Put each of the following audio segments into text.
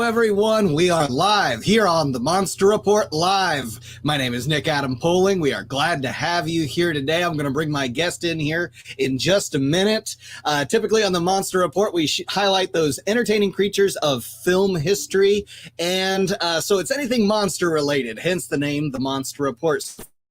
everyone. We are live here on the Monster Report Live. My name is Nick Adam Poling. We are glad to have you here today. I'm going to bring my guest in here in just a minute. Typically on the Monster Report, we highlight those entertaining creatures of film history. And so it's anything monster related, hence the name, the Monster Report.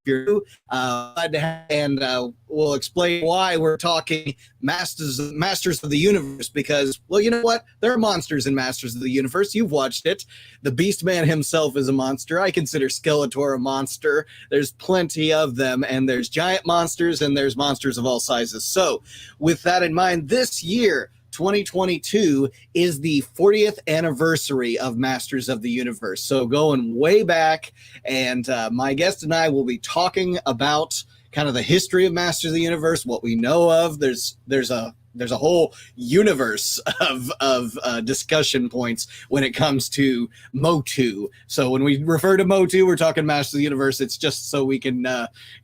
Glad to have, and we'll explain why we're talking Masters of the Universe, because, well, you know what? There are monsters in Masters of the Universe. You've watched it. The Beast Man himself is a monster. I consider Skeletor a monster. There's plenty of them, and there's giant monsters, and there's monsters of all sizes. So, with that in mind, this year, 2022 is the 40th anniversary of Masters of the Universe. So going way back, and my guest and I will be talking about kind of the history of Masters of the Universe, what we know of. There's a whole universe of discussion points when it comes to MOTU. So when we refer to MOTU, we're talking Masters of the Universe. It's just so we can,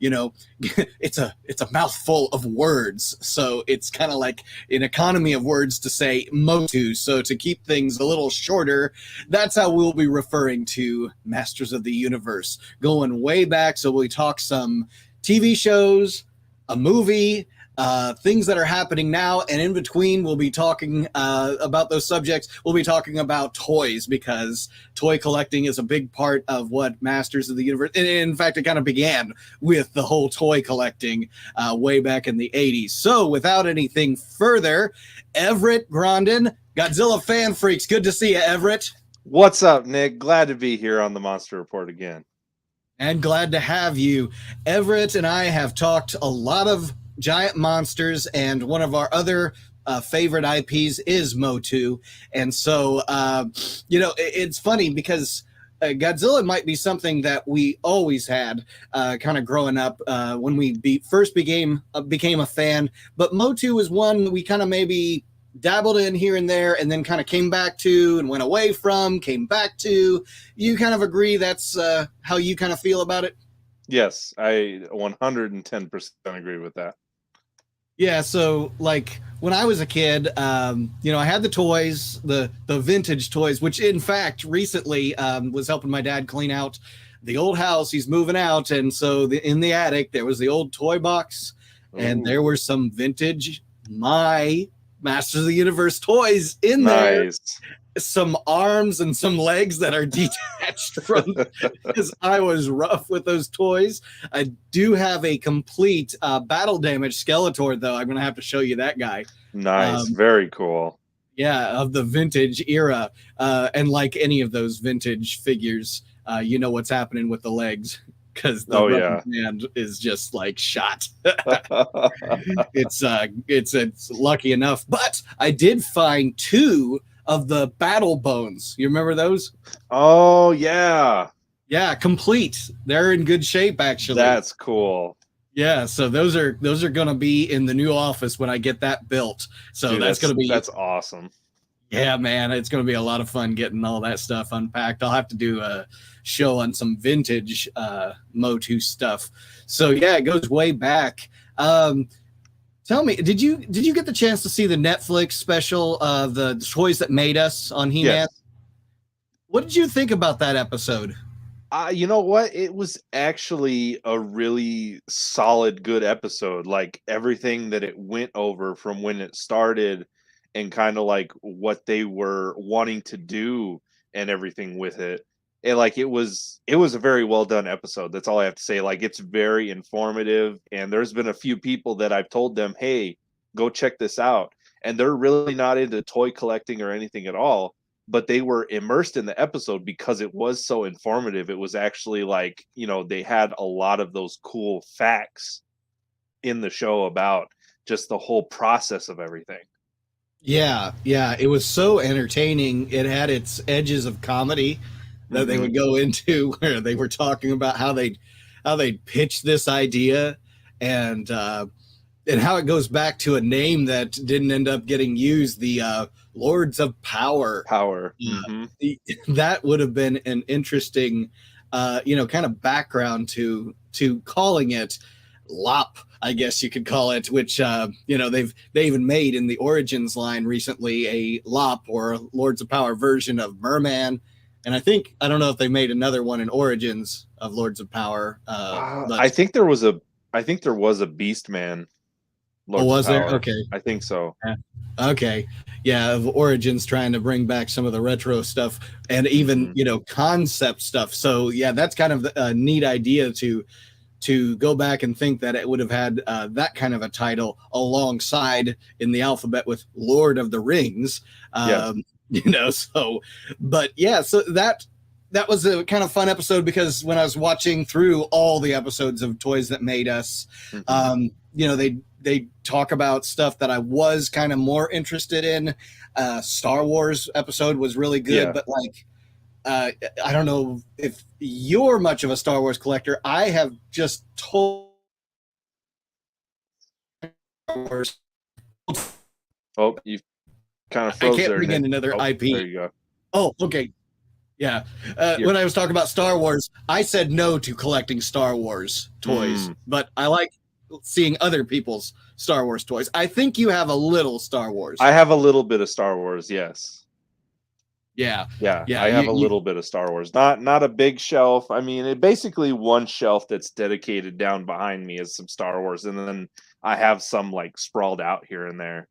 it's a mouthful of words. So it's kind of like an economy of words to say MOTU. So to keep things a little shorter, that's how we'll be referring to Masters of the Universe. Going way back, so we talk some TV shows, a movie, things that are happening now, and in between we'll be talking about those subjects. We'll be talking about toys, because toy collecting is a big part of what Masters of the Universe, and in fact it kind of began with the whole toy collecting way back in the 80s. So without anything further, Everett Grondin, GodzillaFanFreaks, good to see you, Everett. What's up, Nick? Glad to be here on the Monster Report again. And glad to have you. Everett and I have talked a lot of giant monsters, and one of our other favorite IPs is MOTU. And so, it's funny because Godzilla might be something that we always had kind of growing up when we first became a fan. But MOTU was one we kind of maybe dabbled in here and there, and then kind of came back to and went away from, came back to. You kind of agree that's how you kind of feel about it? Yes, I 110% agree with that. Yeah, so like when I was a kid, I had the toys, the vintage toys, which in fact recently was helping my dad clean out the old house. He's moving out, and so in the attic there was the old toy box, and there were some vintage Masters of the Universe toys in there. Some arms and some legs that are detached from, because I was rough with those toys. I do have a complete battle damage Skeletor, though. I'm going to have to show you that guy. Nice. Very cool. Yeah, of the vintage era. And like any of those vintage figures, you know what's happening with the legs, because the hand is just like shot. It's lucky enough. But I did find two of the battle bones. You remember those? Oh, yeah. Yeah, complete. They're in good shape, actually. That's cool. Yeah, so those are going to be in the new office when I get that built. So dude, that's awesome. Yeah, man, it's going to be a lot of fun getting all that stuff unpacked. I'll have to do a show on some vintage MOTU stuff. So yeah, it goes way back. Tell me, did you get the chance to see the Netflix special of the Toys That Made Us on He-Man? Yes. What did you think about that episode? You know what? It was actually a really solid, good episode. Like everything that it went over from when it started, and kind of like what they were wanting to do and everything with it. And like it was a very well done episode. That's all I have to say. Like it's very informative, and there's been a few people that I've told them, hey, go check this out, and they're really not into toy collecting or anything at all, but they were immersed in the episode because it was so informative. It was actually like, they had a lot of those cool facts in the show about just the whole process of everything. Yeah, it was so entertaining. It had its edges of comedy that they would go into, where they were talking about how they'd pitch this idea, and how it goes back to a name that didn't end up getting used, the Lords of Power. That would have been an interesting kind of background to calling it LOP. I guess you could call it, which they even made in the Origins line recently a LOP or Lords of Power version of Merman, and I don't know if they made another one in Origins of Lords of Power, but I think there was a Beast Man Lords of was there? Power. Okay, I think so. yeah. Okay, yeah, of Origins trying to bring back some of the retro stuff and even concept stuff. So yeah, that's kind of a neat idea to go back and think that it would have had that kind of a title alongside in the alphabet with Lord of the Rings. So, but yeah, so that was a kind of fun episode because when I was watching through all the episodes of Toys That Made Us, they talk about stuff that I was kind of more interested in. Star Wars episode was really good, but like, I don't know if you're much of a Star Wars collector. I have just told Star Wars. Oh, you kind of froze I can't there, bring in another IP. There you go. Oh, okay. Yeah. When I was talking about Star Wars, I said no to collecting Star Wars toys, but I like seeing other people's Star Wars toys. I think you have a little Star Wars. I have a little bit of Star Wars, yes. Yeah. I have a little bit of Star Wars. Not a big shelf. I mean, it basically one shelf that's dedicated down behind me is some Star Wars, and then I have some like sprawled out here and there.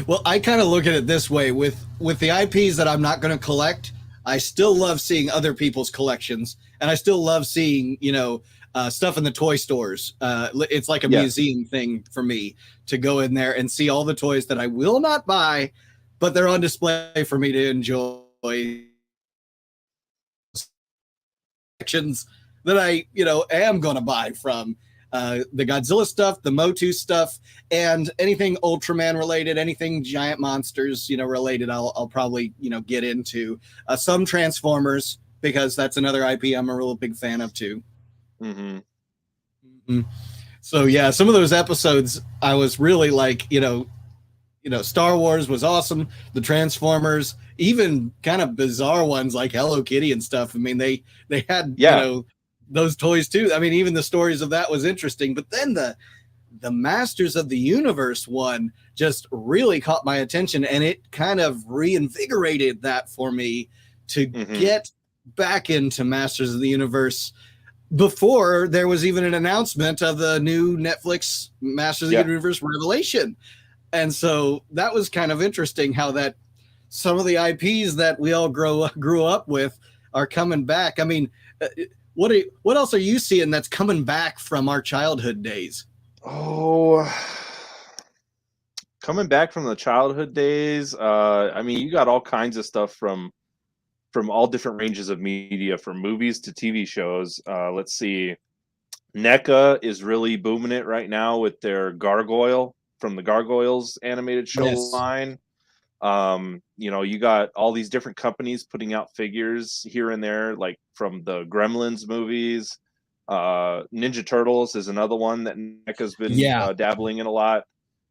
Well, I kind of look at it this way with the IPs that I'm not going to collect. I still love seeing other people's collections, and I still love seeing stuff in the toy stores. It's like a museum thing for me to go in there and see all the toys that I will not buy, but they're on display for me to enjoy. Sections that I am going to buy from. The Godzilla stuff, the MOTU stuff, and anything Ultraman related, anything giant monsters, related, I'll probably, get into. Some Transformers, because that's another IP I'm a real big fan of too. So yeah, some of those episodes I was really like, Star Wars was awesome. The Transformers, even kind of bizarre ones like Hello Kitty and stuff. I mean, they had, those toys too. I mean, even the stories of that was interesting, but then the Masters of the Universe one just really caught my attention, and it kind of reinvigorated that for me to get back into Masters of the Universe before there was even an announcement of the new Netflix Masters of the Universe Revelation. And so that was kind of interesting how that some of the IPs that we all grew up with are coming back. I mean, what else are you seeing that's coming back from our childhood days? Oh, coming back from the childhood days. I mean, you got all kinds of stuff from all different ranges of media, from movies to TV shows. Let's see. NECA is really booming it right now with their Gargoyle from the Gargoyles animated show line. You got all these different companies putting out figures here and there, like from the Gremlins movies. Ninja Turtles is another one that NECA's been dabbling in a lot.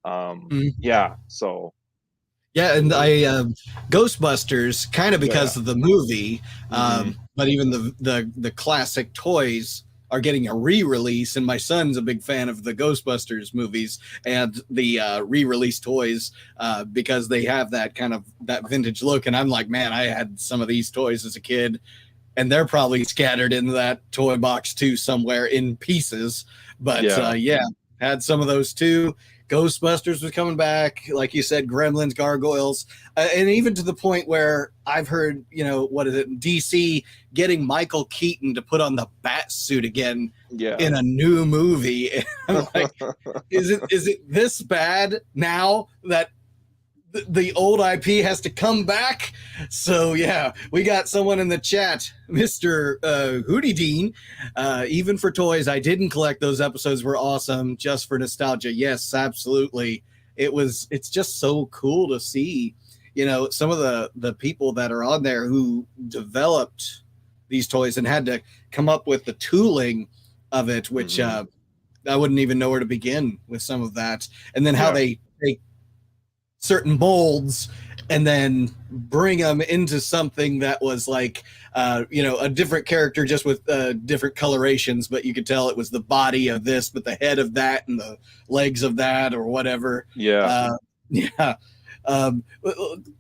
So and Ghostbusters, kind of because of the movie, but even the classic toys are getting a re-release, and my son's a big fan of the Ghostbusters movies and the re-release toys because they have that kind of that vintage look. And I'm like, man, I had some of these toys as a kid, and they're probably scattered in that toy box too somewhere in pieces. But had some of those too. Ghostbusters was coming back, like you said, Gremlins, Gargoyles, and even to the point where I've heard, DC getting Michael Keaton to put on the bat suit again in a new movie. And I'm like, is it this bad now that the old IP has to come back? So yeah, we got someone in the chat, Mr. Hootie Dean. Even for toys, I didn't collect. Those episodes were awesome just for nostalgia. Yes, absolutely. It's just so cool to see, some of the people that are on there who developed these toys and had to come up with the tooling of it, which I wouldn't even know where to begin with some of that. And then how they take certain molds and then bring them into something that was like, a different character just with different colorations, but you could tell it was the body of this, but the head of that and the legs of that or whatever. Yeah. Yeah.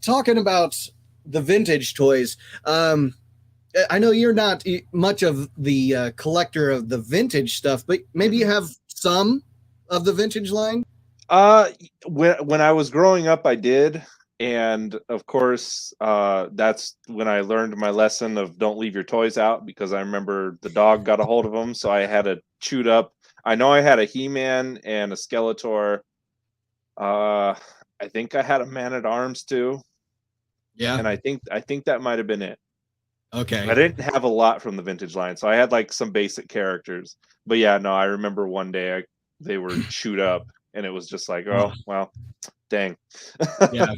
Talking about the vintage toys, I know you're not much of the collector of the vintage stuff, but maybe you have some of the vintage line. When I was growing up, I did, and of course, that's when I learned my lesson of don't leave your toys out, because I remember the dog got a hold of them, so I had to chewed up. I know I had a He-Man and a Skeletor. I think I had a Man at Arms too, Yeah. and I think that might have been it. Okay. I didn't have a lot from the vintage line, so I had like some basic characters. But yeah, no, I remember one day they were chewed up, and it was just like, Oh, oh well, dang. yeah.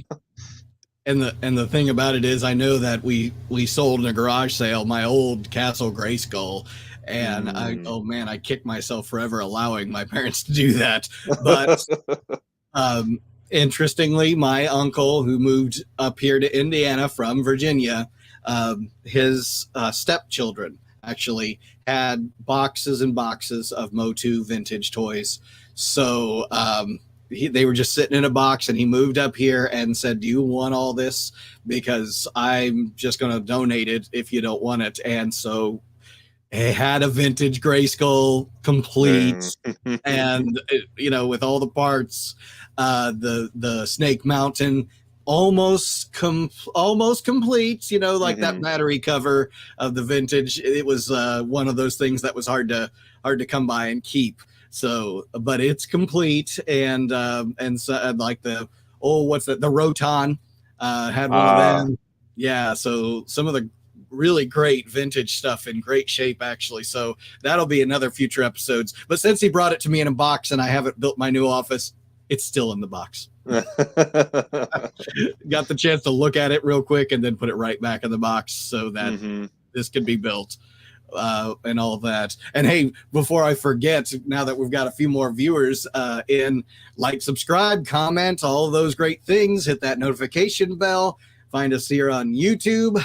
And the thing about it is, I know that we sold in a garage sale my old Castle Grayskull, and Mm. I kicked myself forever allowing my parents to do that. But um, interestingly, my uncle who moved up here to Indiana from Virginia, his stepchildren actually had boxes and boxes of MOTU vintage toys. So they were just sitting in a box, and he moved up here and said, "Do you want all this? Because I'm just going to donate it if you don't want it." And so it had a vintage Grayskull complete, and with all the parts, the Snake Mountain almost complete. Like that battery cover of the vintage. It was one of those things that was hard to come by and keep. So, but it's complete, and so like what's that? The Roton had one of them. Yeah, so some of the really great vintage stuff in great shape, actually. So that'll be another future episodes. But since he brought it to me in a box and I haven't built my new office, it's still in the box. Got the chance to look at it real quick and then put it right back in the box so that this could be built. And all of that. And hey, before I forget, now that we've got a few more viewers like, subscribe, comment, all of those great things, hit that notification bell. Find us here on YouTube.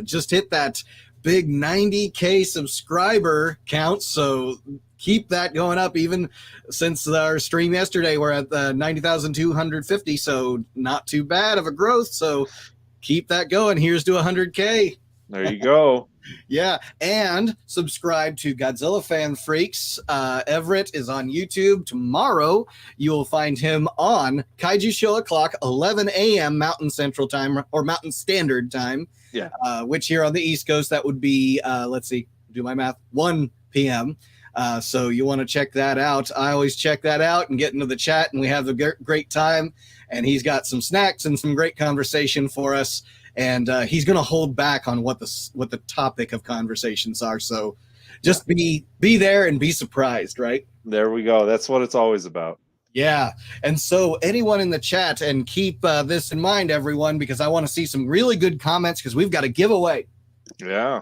Just hit that big 90K subscriber count. So keep that going up. Even since our stream yesterday, we're at 90,250. So not too bad of a growth. So keep that going. Here's to 100K. There you go. Yeah, and subscribe to GodzillaFanFreaks. Everett is on YouTube. Tomorrow, you'll find him on Kaiju Show O'Clock, 11 a.m. Mountain Central Time, or Mountain Standard Time. Yeah. Which here on the East Coast, that would be, let's see, do my math, 1 p.m. So you want to check that out. I always check that out and get into the chat, and we have a great time. And he's got some snacks and some great conversation for us. And he's going to hold back on what the topic of conversations are. So just be there and be surprised, right? There we go. That's what it's always about. Yeah. And so anyone in the chat, and keep this in mind, everyone, because I want to see some really good comments, because we've got a giveaway. Yeah.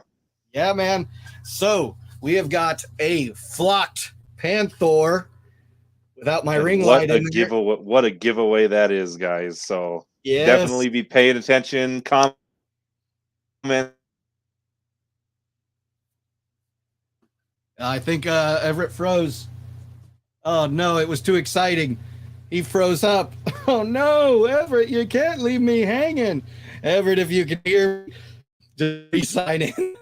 Yeah, man. So we have got a flocked Panther without my ring light in there. What a giveaway that is, guys. So yes, definitely be paying attention. Comment. I think Everett froze. Oh no, it was too exciting. He froze up. Oh no, Everett, you can't leave me hanging. Everett, if you can hear me, just re-sign in.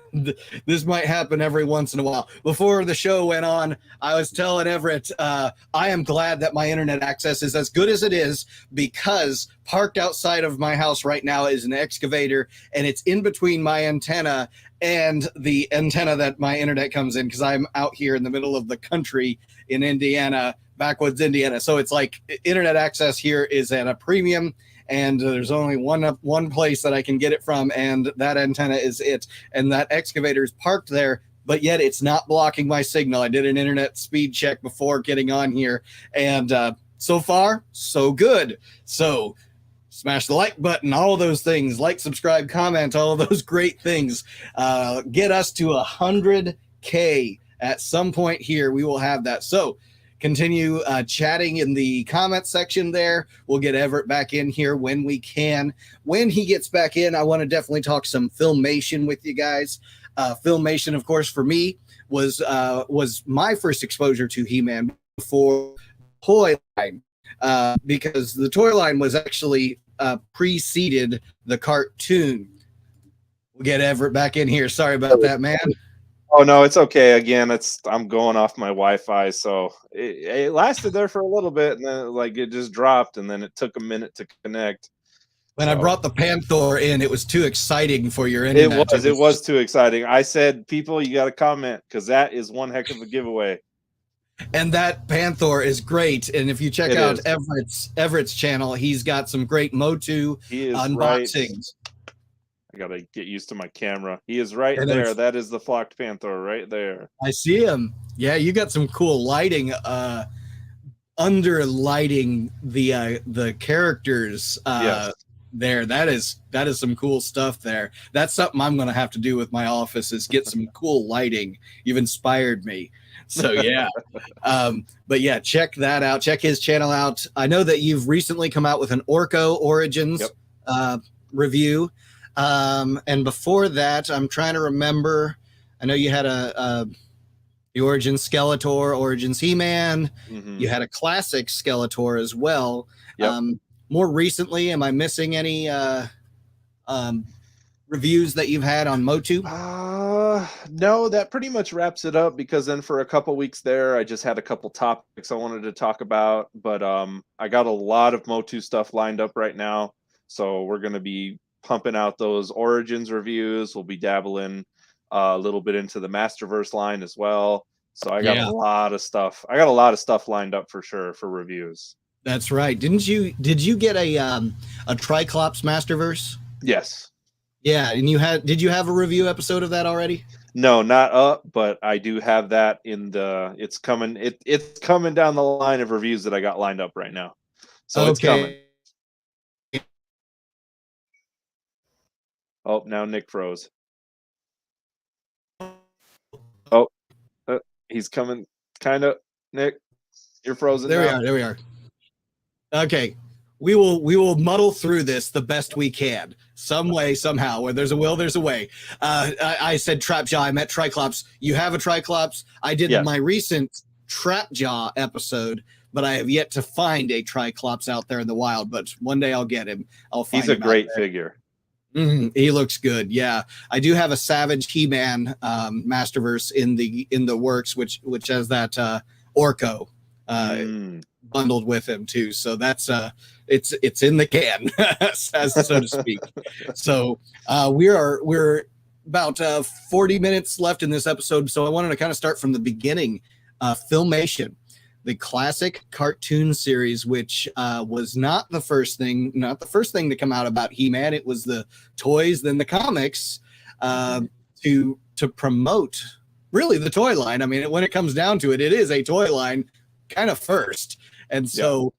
This might happen every once in a while. Before the show went on, I was telling Everett, I am glad that my internet access is as good as it is, because parked outside of my house right now is an excavator, and it's in between my antenna and the antenna that my internet comes in, because I'm out here in the middle of the country in Indiana, backwoods Indiana. So it's like internet access here is at a premium, and there's only one place that I can get it from, and that antenna is it. And that excavator is parked there, but yet it's not blocking my signal. I did an internet speed check before getting on here, and so far, so good. So smash the like button, all of those things, like, subscribe, comment, all of those great things. Get us to 100K at some point here. We will have that. So continue chatting in the comment section there. We'll get Everett back in here when we can. When he gets back in, I want to definitely talk some Filmation with you guys. Filmation, of course, for me was my first exposure to He-Man before toy line, because the toy line was actually preceded the cartoon. We'll get Everett back in here. Sorry about that, man. Oh no, it's okay. Again, I'm going off my Wi-Fi, so it lasted there for a little bit, and then like it just dropped, and then it took a minute to connect. When I brought the Panther in, it was too exciting for your It internet. was too exciting. I said, people, you got to comment because that is one heck of a giveaway. And that Panther is great. And if you check out Everett's channel, he's got some great MOTU unboxings. I gotta get used to my camera. He is right there. That is the flocked Panther right there. I see him. Yeah, you got some cool lighting, under lighting the characters there. That is some cool stuff there. That's something I'm gonna have to do with my office, is get some cool lighting. You've inspired me. So yeah. But yeah, check that out. Check his channel out. I know that you've recently come out with an Orko Origins review. And before that, I'm trying to remember. I know you had the Origins Skeletor, Origins He-Man. Mm-hmm. You had a classic Skeletor as well. Yep. More recently, am I missing any reviews that you've had on MOTU? No, that pretty much wraps it up, because then for a couple weeks there, I just had a couple topics I wanted to talk about. But I got a lot of MOTU stuff lined up right now, so we're going to be pumping out those Origins reviews. We'll be dabbling a little bit into the Masterverse line as well. So I got a lot of stuff. I got a lot of stuff lined up for sure for reviews. That's right. Did you get a Tri-clops Masterverse? Yes. Yeah, and did you have a review episode of that already? No, not up, but I do have that in the it's coming down the line of reviews that I got lined up right now. So it's coming. Oh, now Nick froze. Oh, he's coming. Kind of. Nick, you're frozen. There we are. Okay, we will muddle through this the best we can, some way, somehow. Where there's a will, there's a way. I said Trapjaw. I meant Triclops. You have a Triclops. I did my recent Trapjaw episode, but I have yet to find a Triclops out there in the wild. But one day I'll get him. I'll find him. He's a great figure. Mm-hmm. He looks good. Yeah, I do have a Savage He-Man Masterverse in the works, which has that Orko bundled with him too. So that's it's in the can, so to speak. So we're about 40 minutes left in this episode. So I wanted to kind of start from the beginning. Filmation, the classic cartoon series, which was not the first thing to come out about He-Man. It was the toys, then the comics, to promote really the toy line. I mean, when it comes down to it, it is a toy line kind of first. And so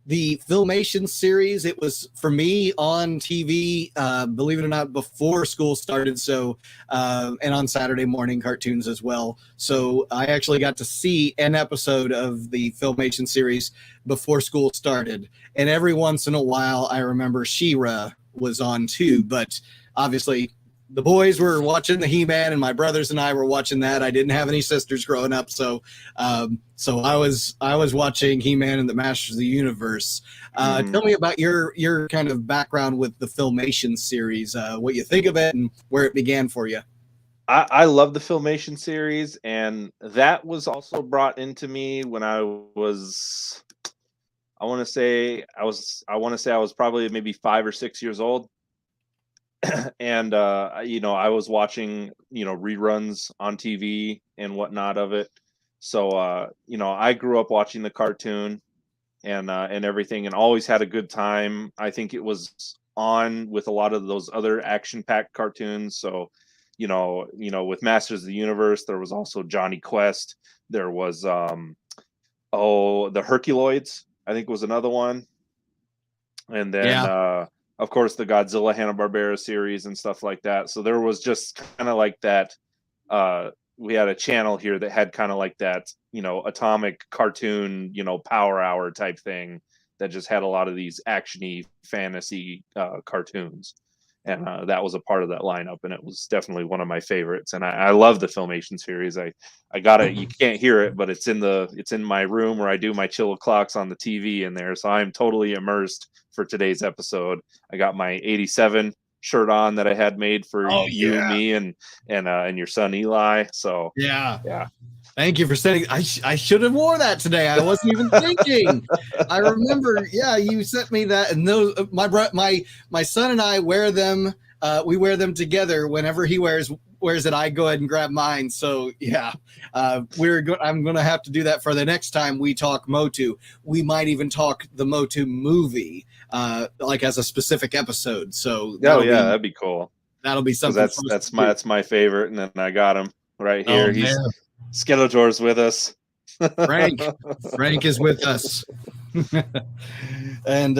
the Filmation series, it was for me on TV, believe it or not, before school started. So, and on Saturday morning cartoons as well. So I actually got to see an episode of the Filmation series before school started. And every once in a while, I remember She-Ra was on too, but obviously the boys were watching the He-Man and my brothers and I were watching that. I didn't have any sisters growing up. So I was watching He-Man and the Masters of the Universe. Tell me about your kind of background with the Filmation series, what you think of it and where it began for you. I love the Filmation series, and that was also brought into me when I was, I want to say I was probably maybe 5 or 6 years old. And I was watching reruns on TV and whatnot of it. So I grew up watching the cartoon and everything, and always had a good time. I think it was on with a lot of those other action-packed cartoons. So with Masters of the Universe, there was also Johnny Quest. There was the Herculoids, I think, was another one. And then of course, the Godzilla Hanna-Barbera series and stuff like that. So there was just kind of like that we had a channel here that had kind of like that, atomic cartoon, Power Hour type thing that just had a lot of these actiony fantasy cartoons. And that was a part of that lineup, and it was definitely one of my favorites. And I love the Filmation series. I got it. You can't hear it, but it's in my room where I do my chill clocks on the TV in there. So I'm totally immersed for today's episode. I got my '87 shirt on that I had made for you, me, and your son Eli. So yeah. yeah. Thank you for sending. I should have wore that today. I wasn't even thinking. I remember. Yeah, you sent me that, and those my son and I wear them. We wear them together. Whenever he wears it, I go ahead and grab mine. So yeah, I'm going to have to do that for the next time we talk MOTU. We might even talk the MOTU movie, like as a specific episode. So that'd be cool. That'll be something. That's my favorite, and then I got him right here. He's Skeletor's with us. Frank is with us. And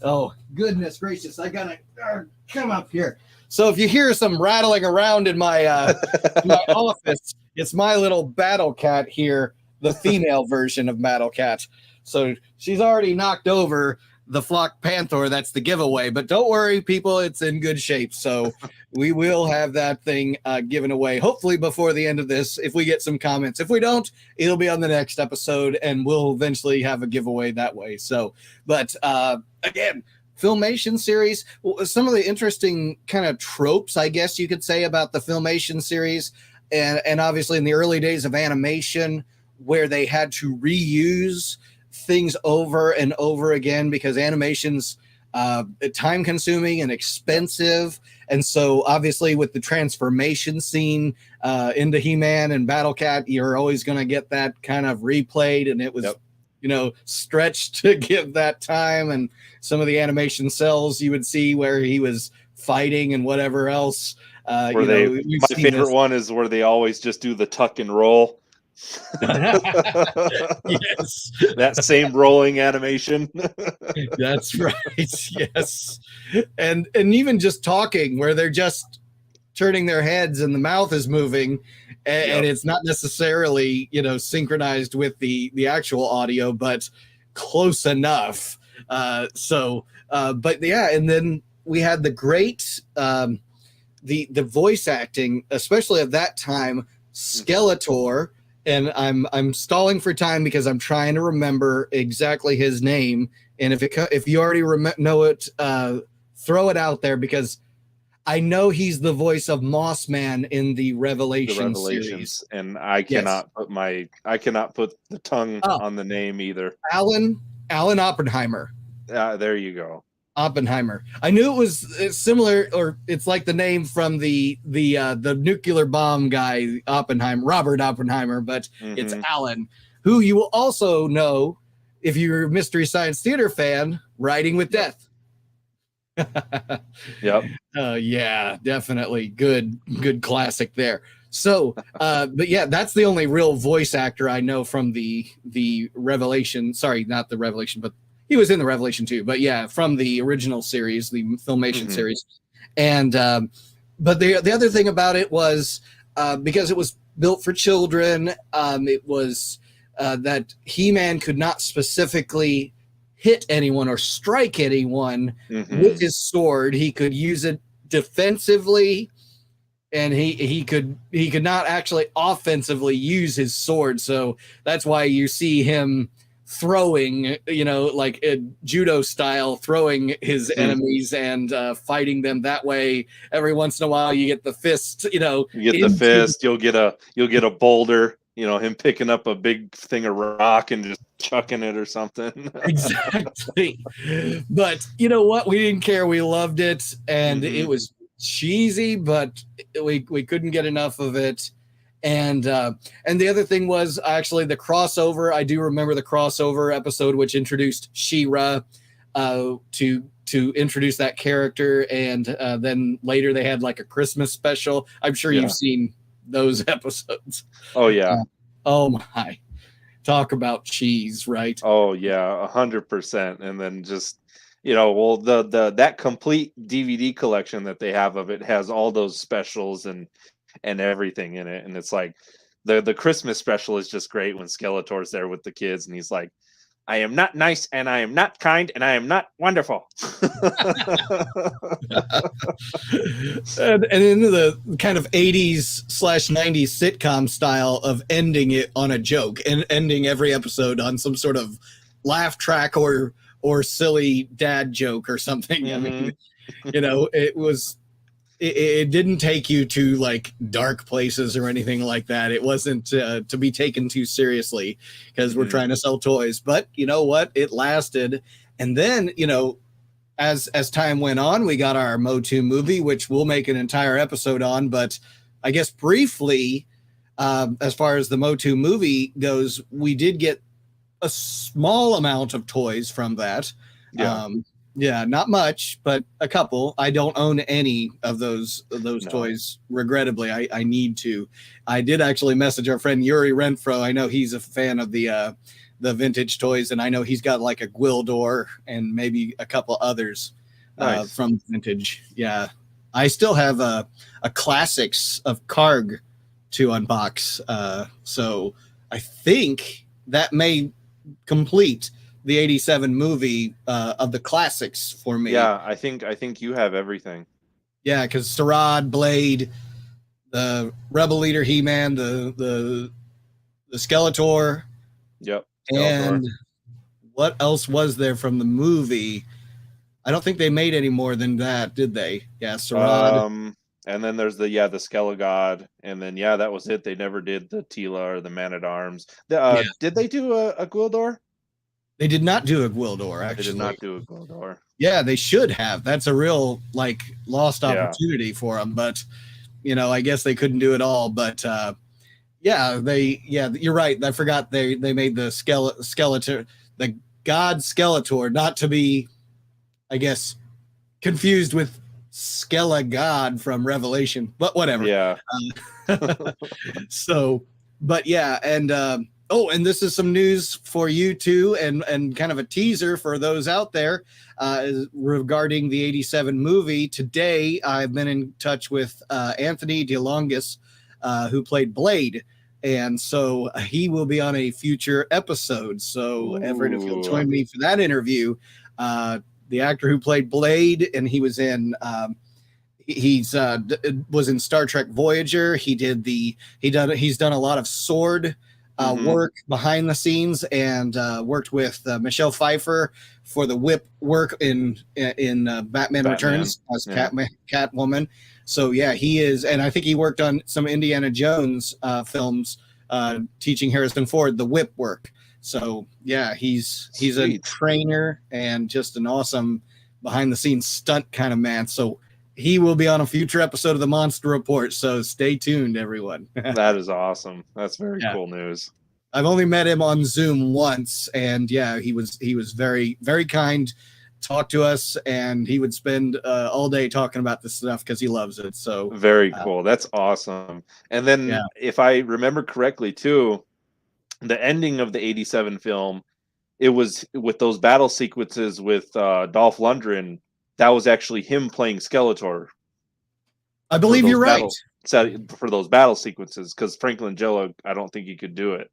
oh goodness gracious, I gotta come up here. So if you hear some rattling around in my my office, it's my little battle cat here, the female version of Battle Cat. So she's already knocked over the Flock Panther. That's the giveaway, but don't worry, people, it's in good shape. So we will have that thing given away, hopefully before the end of this, if we get some comments. If we don't, it'll be on the next episode, and we'll eventually have a giveaway that way. So, but again, Filmation series, some of the interesting kind of tropes, I guess you could say, about the Filmation series, and obviously in the early days of animation, where they had to reuse things over and over again because animation's time consuming and expensive. And so obviously with the transformation scene into He-Man and Battle Cat, you're always going to get that kind of replayed, and it was stretched to give that time. And some of the animation cells you would see where he was fighting and whatever else. My favorite one is where they always just do the tuck and roll. Yes, that same rolling animation. That's right. Yes, and even just talking where they're just turning their heads and the mouth is moving, and it's not necessarily synchronized with the actual audio, but close enough. But yeah, and then we had the great the voice acting, especially of that time, Skeletor. And I'm stalling for time because I'm trying to remember exactly his name. And if you already know it, throw it out there, because I know he's the voice of Mossman in the Revelation series. And I cannot put the tongue on the name either. Alan Oppenheimer. There you go. Oppenheimer. I knew it was similar, or it's like the name from the nuclear bomb guy, Oppenheimer, Robert Oppenheimer, but it's Alan, who you will also know if you're a Mystery Science Theater fan, Riding with Death. Yep. Yeah, definitely good classic there. So, but yeah, that's the only real voice actor I know from the Revelation. Sorry, not the Revelation, but he was in the Revelation too, but yeah, from the original series, the Filmation series. And but the other thing about it was because it was built for children, it was that He-Man could not specifically hit anyone or strike anyone with his sword. He could use it defensively, and he could not actually offensively use his sword. So that's why you see him throwing, like a judo style, throwing his enemies and fighting them that way. Every once in a while you get the fist, you get the fist, you'll get a boulder, him picking up a big thing of rock and just chucking it or something. Exactly. But you know what, we didn't care, we loved it, and it was cheesy, but we couldn't get enough of it. And the other thing was actually the crossover. I do remember the crossover episode, which introduced She-Ra to introduce that character. And then later they had like a Christmas special. I'm sure you've seen those episodes. Oh, yeah. Oh, my. Talk about cheese, right? Oh, yeah, 100%. And then just, the that complete DVD collection that they have of it has all those specials, and and everything in it. And it's like the Christmas special is just great when Skeletor's there with the kids and he's like, I am not nice and I am not kind and I am not wonderful. And into the kind of 80s/90s sitcom style of ending it on a joke and ending every episode on some sort of laugh track or silly dad joke or something. Mm-hmm. I mean, it didn't take you to like dark places or anything like that. It wasn't to be taken too seriously because we're trying to sell toys. But you know what? It lasted. And then, as time went on, we got our MOTU movie, which we'll make an entire episode on. But I guess briefly, as far as the MOTU movie goes, we did get a small amount of toys from that. Yeah. Yeah, not much, but a couple. I don't own any of those toys, regrettably. I need to. I did actually message our friend Yuri Renfro. I know he's a fan of the vintage toys, and I know he's got like a Gwildor and maybe a couple others from vintage. Yeah, I still have a classics of Karg to unbox. So I think that may complete the 87 movie of the classics for me. Yeah, I think you have everything. Yeah, because Sarad, Blade, the Rebel Leader He-Man, the Skeletor. Yep. Skeletor. And what else was there from the movie? I don't think they made any more than that, did they? Yeah, Sarad. And then there's the Skelegod, and then that was it. They never did the Tila or the Man-at-Arms. Did they do a Gwildor? They did not do a Gwildor, actually. They did not do a Gwildor. Yeah, they should have. That's a real, lost opportunity for them. But, I guess they couldn't do it all. But, you're right. I forgot they made the Skeletor, the God Skeletor, not to be, I guess, confused with Skelegod from Revelation. But whatever. Yeah. So, but yeah, and... and this is some news for you too, and kind of a teaser for those out there regarding the 87 movie. Today, I've been in touch with Anthony DeLongis, who played Blade, and so he will be on a future episode. So, Everett, if you'll join me for that interview, the actor who played Blade, and he was in... was in Star Trek Voyager. He's done a lot of sword work behind the scenes, and worked with Michelle Pfeiffer for the whip work in Batman Returns as Catwoman. So yeah, he is, and I think he worked on some Indiana Jones films, teaching Harrison Ford the whip work. So yeah, he's a trainer and just an awesome behind the scenes stunt kind of man. So he will be on a future episode of the Monster Report, so stay tuned, everyone. That is awesome. That's very cool news. I've only met him on Zoom once, and yeah, he was very, very kind, talked to us, and he would spend all day talking about this stuff because he loves it. So very cool. That's awesome. And then, if I remember correctly, too, the ending of the 87 film, it was with those battle sequences with Dolph Lundgren. That was actually him playing Skeletor. I believe you're right. For those battle sequences, because Frank Langella, I don't think he could do it.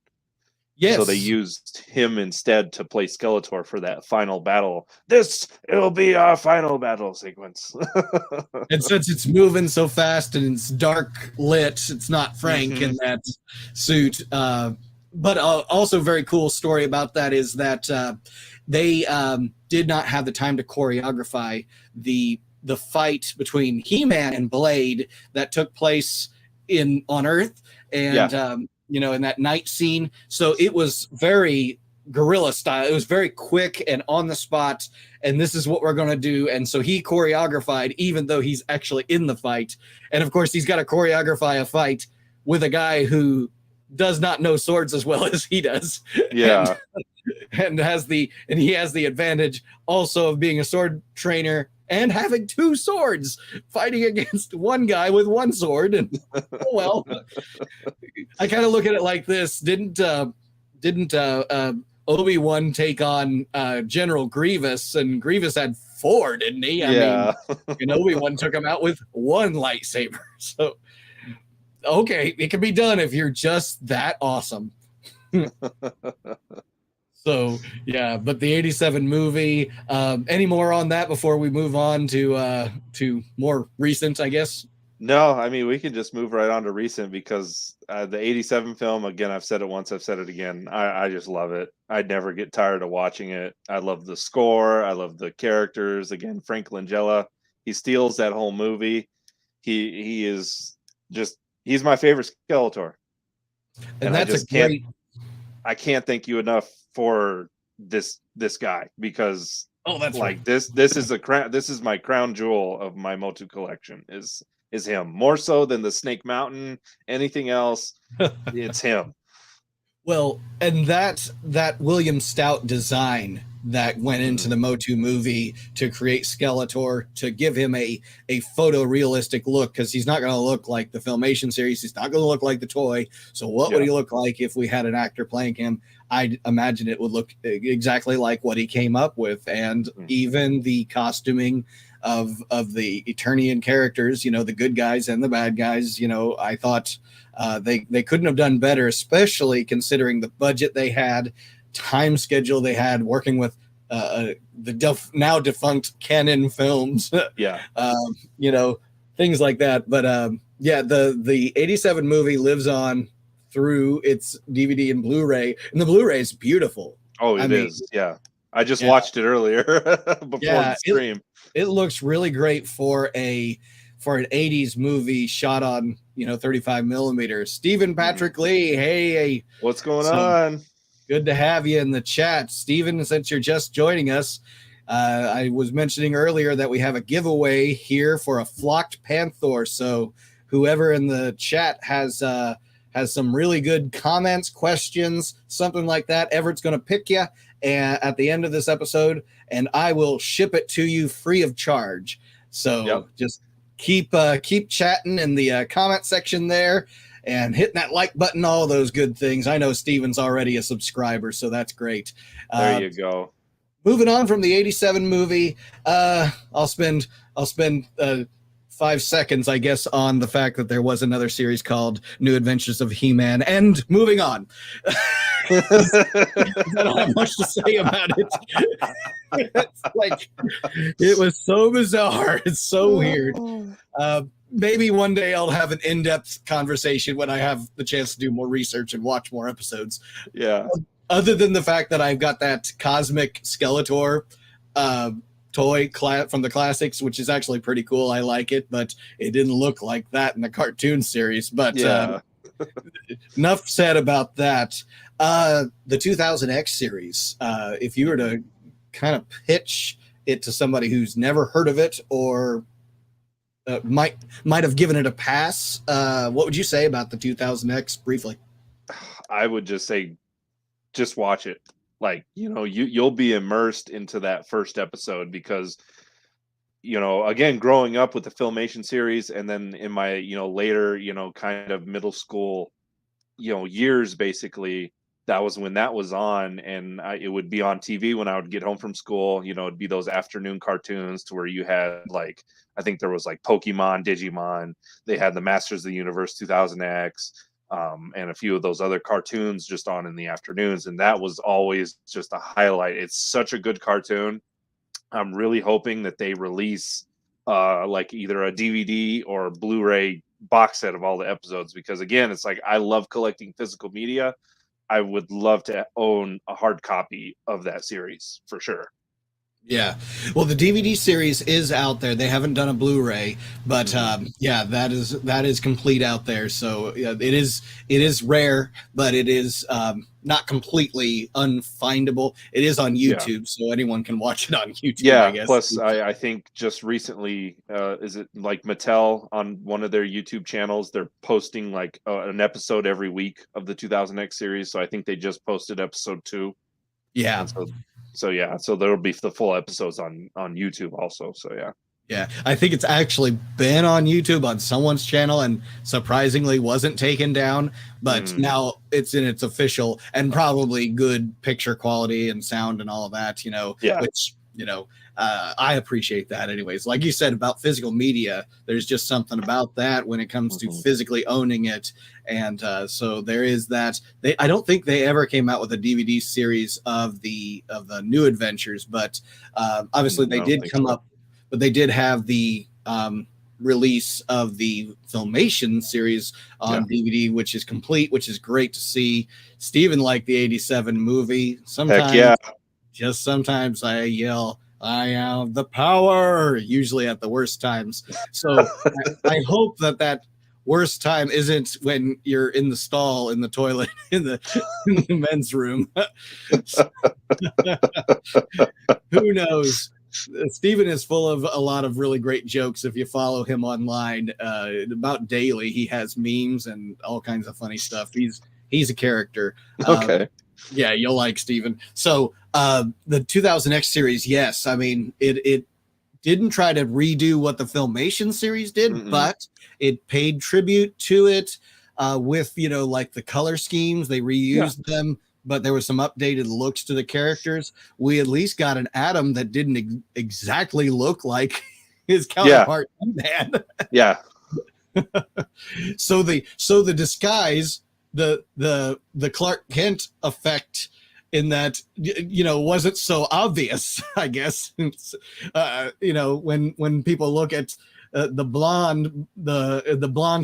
Yes. So they used him instead to play Skeletor for that final battle. It'll be our final battle sequence. And since it's moving so fast and it's dark lit, it's not Frank in that suit. But also very cool story about that is that they did not have the time to choreograph the fight between He-Man and Blade that took place on Earth, and in that night scene. So it was very guerrilla style. It was very quick and on the spot, and this is what we're going to do. And so he choreographed, even though he's actually in the fight. And of course, he's got to choreograph a fight with a guy who does not know swords as well as he does. Yeah. And he has the advantage also of being a sword trainer and having two swords, fighting against one guy with one sword. And I kind of look at it like this: didn't Obi-Wan take on General Grievous, and Grievous had four, didn't he? I mean, and Obi-Wan took him out with one lightsaber. So Okay, it can be done if you're just that awesome. So yeah, but the '87 movie. Any more on that before we move on to more recent, I guess? No, I mean, we can just move right on to recent because the '87 film, again, I've said it once, I've said it again. I just love it. I never get tired of watching it. I love the score. I love the characters. Again, Frank Langella, he steals that whole movie. He is just he's my favorite Skeletor, And and I that's a just can't great. I can't thank you enough for this guy because Oh, that's right. like this is a crown this is my crown jewel of my MOTU collection is him more so than the Snake Mountain anything else. It's him. Well, and that William Stout design that went into Mhm. the MOTU movie to create Skeletor, to give him a photorealistic look, because he's not going to look like the Filmation series. He's not going to look like the toy. So what would Yeah. he look like if we had an actor playing him? I imagine it would look exactly like what he came up with, and Mhm. even the costuming of the Eternian characters, the good guys and the bad guys. I thought they couldn't have done better, especially considering the budget they had, time schedule they had, working with the now defunct Canon Films, Yeah. things like that. But yeah, the '87 movie lives on through its DVD and Blu-ray, and the Blu-ray is beautiful. Oh, I it mean, is. Yeah. I just yeah, watched it earlier before yeah, the stream. it looks really great for an '80s movie shot on 35 millimeters. Stephen Mhm. Patrick Lee, hey, What's going so on? good to have you in the chat, Stephen. Since you're just joining us, I was mentioning earlier that we have a giveaway here for a flocked Panther. So whoever in the chat has some really good comments, questions, something like that, Everett's going to pick you at the end of this episode, and I will ship it to you free of charge. So Yep. just keep chatting in the comment section there and hitting that like button, all those good things. I know Steven's already a subscriber, so that's great. There you go. Moving on from the '87 movie, I'll spend 5 seconds, I guess, on the fact that there was another series called New Adventures of He-Man, and moving on. I don't have much to say about it. It's like, it was so bizarre. It's so weird. Maybe one day I'll have an in-depth conversation when I have the chance to do more research and watch more episodes. Yeah. Other than the fact that I've got that cosmic Skeletor toy from the classics, which is actually pretty cool. I like it, but it didn't look like that in the cartoon series. But Yeah. enough said about that. The 2000X series, if you were to kind of pitch it to somebody who's never heard of it or might have given it a pass, what would you say about the 2000X briefly? I would just say just watch it. Like, you'll be immersed into that first episode because again, growing up with the Filmation series and then in my, later, kind of middle school, years basically, that was when that was on, and it would be on TV when I would get home from school. It'd be those afternoon cartoons to where you had like, I think there was like Pokemon, Digimon. They had the Masters of the Universe 2000X, and a few of those other cartoons just on in the afternoons, and that was always just a highlight. It's such a good cartoon. I'm really hoping that they release like either a DVD or Blu-ray box set of all the episodes because again, it's like I love collecting physical media. I would love to own a hard copy of that series for sure. Yeah, well, the DVD series is out there. They haven't done a Blu-ray, but yeah, that is complete out there. So yeah, it is rare, but it is not completely unfindable. It is on YouTube, so anyone can watch it on YouTube. Yeah. I guess. Plus, I think just recently, is it like Mattel on one of their YouTube channels? They're posting like an episode every week of the 2000X series. So I think they just posted episode 2. Yeah. And so yeah, so there'll be the full episodes on YouTube also. So yeah. Yeah, I think it's actually been on YouTube on someone's channel and surprisingly wasn't taken down, but now it's in its official and probably good picture quality and sound and all of that, Yeah. which I appreciate that anyways. Like you said about physical media, there's just something about that when it comes to physically owning it. And so there is that. I don't think they ever came out with a DVD series of the New Adventures, but obviously they did come up, but they did have the release of the Filmation series on DVD, which is complete, which is great to see. Steven liked the 87 movie. Sometimes I yell, I have the power, usually at the worst times. So I hope that worst time isn't when you're in the stall, in the toilet, in the men's room. Who knows? Steven is full of a lot of really great jokes. If you follow him online, about daily, he has memes and all kinds of funny stuff. He's a character. Okay. Yeah, you'll like Steven. So the 2000X series, yes. I mean, it didn't try to redo what the Filmation series did, but it paid tribute to it with, like the color schemes. They reused them, but there was some updated looks to the characters. We at least got an Adam that didn't exactly look like his counterpart. Man. Yeah. So the disguise, the Clark Kent effect in that, wasn't so obvious, I guess. When people look at the blonde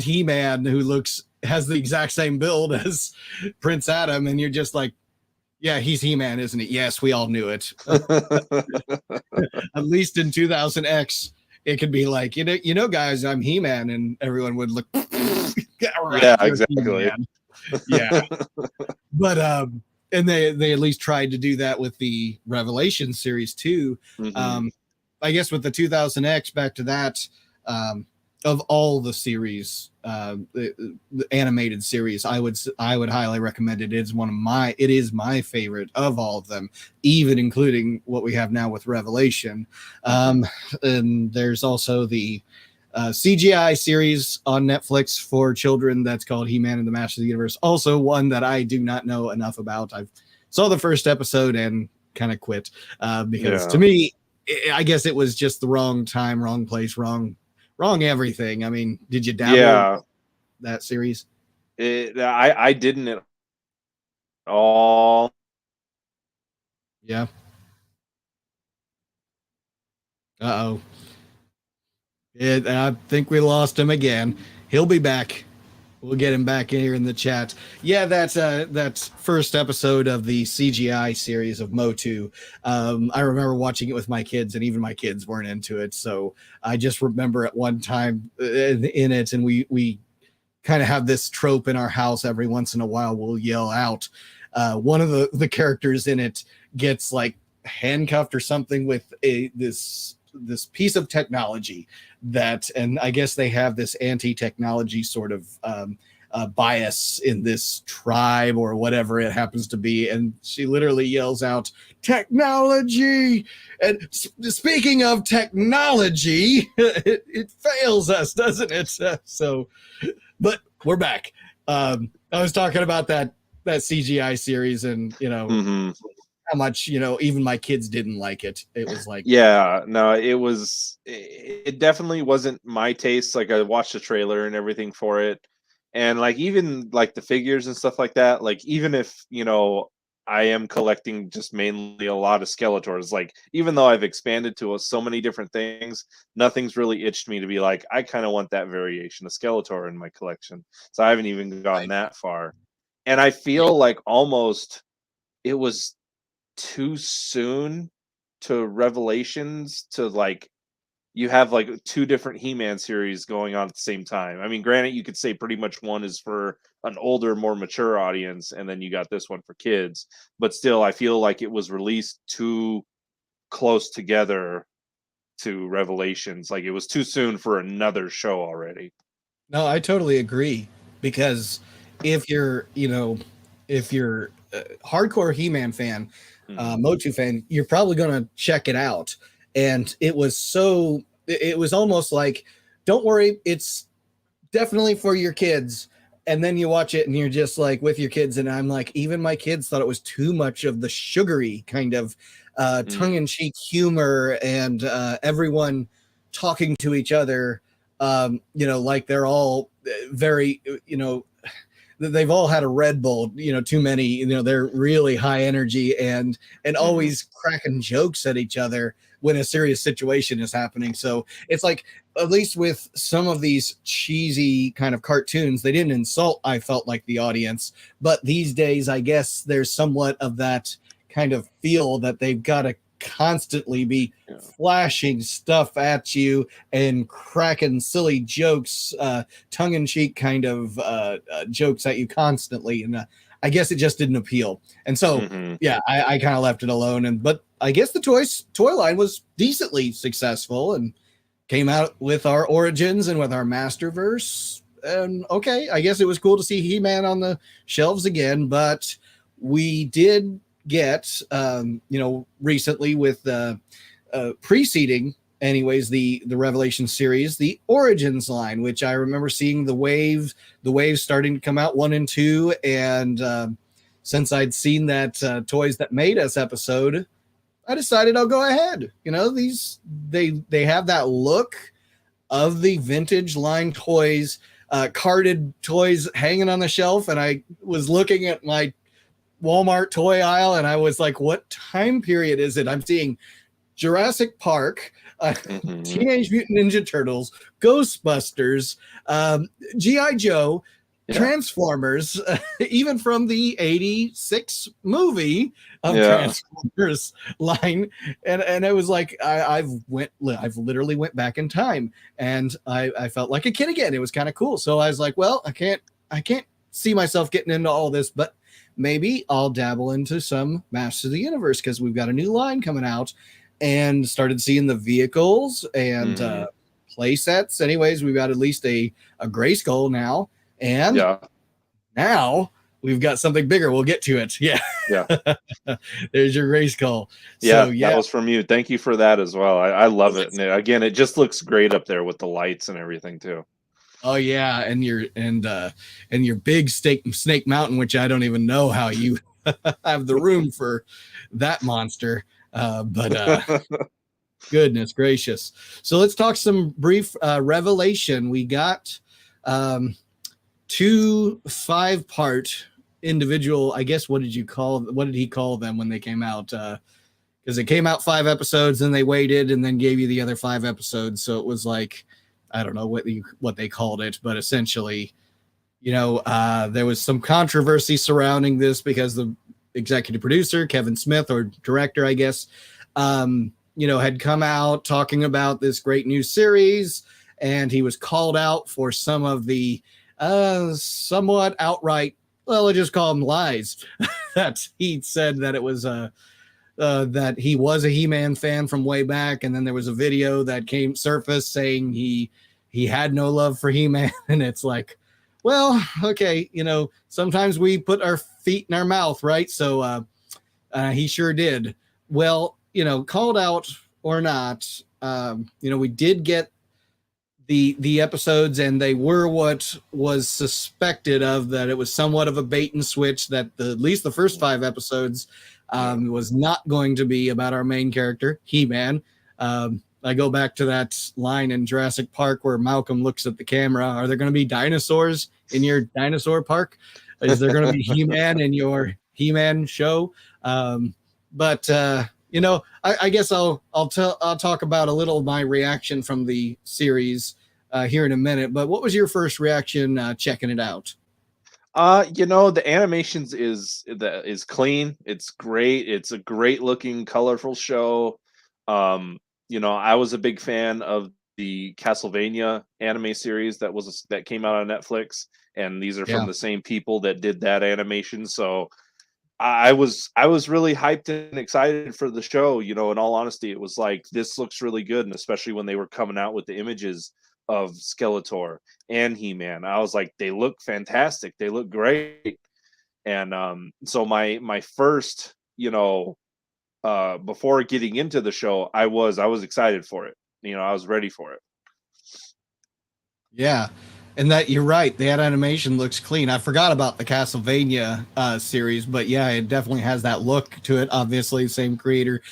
He-Man who has the exact same build as Prince Adam, and you're just like, yeah, he's He-Man, isn't he? Yes, we all knew it. At least in 2000X, it could be like, guys, I'm He-Man, and everyone would look. Right, yeah, exactly. Yeah, but and they at least tried to do that with the Revelation series too. I guess with the 2000X, back to that, of all the series, the animated series, I would highly recommend it. It is my favorite of all of them, even including what we have now with Revelation. And there's also the CGI series on Netflix for children that's called He-Man and the Masters of the Universe. Also one that I do not know enough about. I saw the first episode and kind of quit because to me, I guess it was just the wrong time, wrong place, wrong everything. I mean, did you dabble in that series? I didn't at all. Yeah. Uh-oh. I think we lost him again. He'll be back. We'll get him back in here in the chat. Yeah, that's first episode of the CGI series of MOTU. I remember watching it with my kids, and even my kids weren't into it. So I just remember at one time in it, and we kind of have this trope in our house. Every once in a while, we'll yell out. One of the characters in it gets like handcuffed or something with this piece of technology and I guess they have this anti-technology sort of bias in this tribe or whatever it happens to be, and she literally yells out, "Technology!" And speaking of technology, it fails us, doesn't it? But we're back. I was talking about that CGI series, and how much even my kids didn't like it. It was like, it definitely wasn't my taste. Like, I watched the trailer and everything for it, and like even like the figures and stuff like that, like even if I am collecting just mainly a lot of Skeletors, like even though I've expanded to so many different things, nothing's really itched me to be like, I kind of want that variation of Skeletor in my collection. So I haven't even gotten that far, and I feel like almost it was too soon to Revelations to like you have like two different He-Man series going on at the same time. I mean, granted, you could say pretty much one is for an older, more mature audience, and then you got this one for kids. But still, I feel like it was released too close together to Revelations. Like it was too soon for another show already. No, I totally agree, because if you're hardcore He-Man fan, MOTU fan, you're probably going to check it out. And it was almost like, don't worry, it's definitely for your kids, and then you watch it and you're just like with your kids, and I'm like, even my kids thought it was too much of the sugary kind of tongue-in-cheek humor, and everyone talking to each other, like they're all very, they've all had a Red Bull, too many, they're really high energy and always cracking jokes at each other when a serious situation is happening. So it's like, at least with some of these cheesy kind of cartoons, they didn't insult, I felt like, the audience. But these days, I guess there's somewhat of that kind of feel that they've got to constantly be flashing stuff at you and cracking silly jokes, tongue-in-cheek kind of jokes at you constantly. And I guess it just didn't appeal. And so, yeah, I kind of left it alone. But I guess the toy line was decently successful and came out with our Origins and with our Masterverse. And okay, I guess it was cool to see He-Man on the shelves again. But we did get, recently with preceding, anyways, the Revelation series, the Origins line, which I remember seeing the waves starting to come out 1 and 2, and since I'd seen that Toys That Made Us episode, I decided I'll go ahead. These they have that look of the vintage line toys, carded toys hanging on the shelf, and I was looking at my Walmart toy aisle and I was like, what time period is it? I'm seeing Jurassic Park, Teenage Mutant Ninja Turtles, Ghostbusters, G.I. Joe, Transformers, even from the 86 movie of Transformers line. And it was like, I've literally went back in time, and I felt like a kid again. It was kind of cool. So I was like, well, I can't see myself getting into all this, but maybe I'll dabble into some Masters of the Universe, because we've got a new line coming out, and started seeing the vehicles and play sets. Anyways, we've got at least a Grayskull now, and now we've got something bigger. We'll get to it. Yeah. There's your Grayskull. So, that was from you. Thank you for that as well. I love it. And again, it just looks great up there with the lights and everything too. Oh yeah, and your big Snake Mountain, which I don't even know how you have the room for that monster. But goodness gracious. So let's talk some brief Revelation. We got 2 5-part individual, I guess, what did he call them when they came out? Because it came out 5 episodes, and they waited and then gave you the other 5 episodes. So it was like, I don't know what they called it, but essentially, there was some controversy surrounding this because the executive producer, Kevin Smith, or director, I guess, had come out talking about this great new series, and he was called out for some of the somewhat outright, well, let's just call them lies, that he said that it was that he was a He-Man fan from way back, and then there was a video that surfaced saying he had no love for He-Man, and it's like, well, okay, sometimes we put our feet in our mouth, right? So he sure did. Well, called out or not, we did get the episodes, and they were what was suspected of, that it was somewhat of a bait and switch, that at least the first 5 episodes was not going to be about our main character, He-Man. I go back to that line in Jurassic Park where Malcolm looks at the camera. Are there going to be dinosaurs in your dinosaur park? Is there going to be He-Man in your He-Man show? But I guess I'll talk about a little of my reaction from the series here in a minute. But what was your first reaction checking it out? The animations is clean. It's great. It's a great looking, colorful show. I was a big fan of the Castlevania anime series that came out on Netflix, and these are from the same people that did that animation. So I was really hyped and excited for the show. In all honesty, it was like, this looks really good, and especially when they were coming out with the images of Skeletor and He-Man, I was like, they look fantastic. They look great. And so my first, before getting into the show, I was excited for it. I was ready for it. Yeah. And that you're right, that animation looks clean. I forgot about the Castlevania series, but yeah, it definitely has that look to it. Obviously, same creator,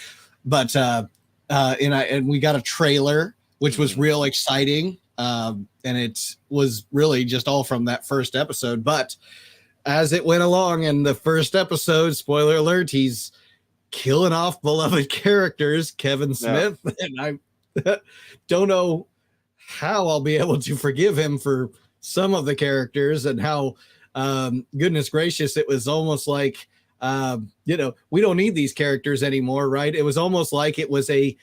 but and we got a trailer which was real exciting, and it was really just all from that first episode. But as it went along in the first episode, spoiler alert, he's killing off beloved characters, Kevin Smith, and I don't know how I'll be able to forgive him for some of the characters, and how goodness gracious, it was almost like we don't need these characters anymore, right? It was almost like it was like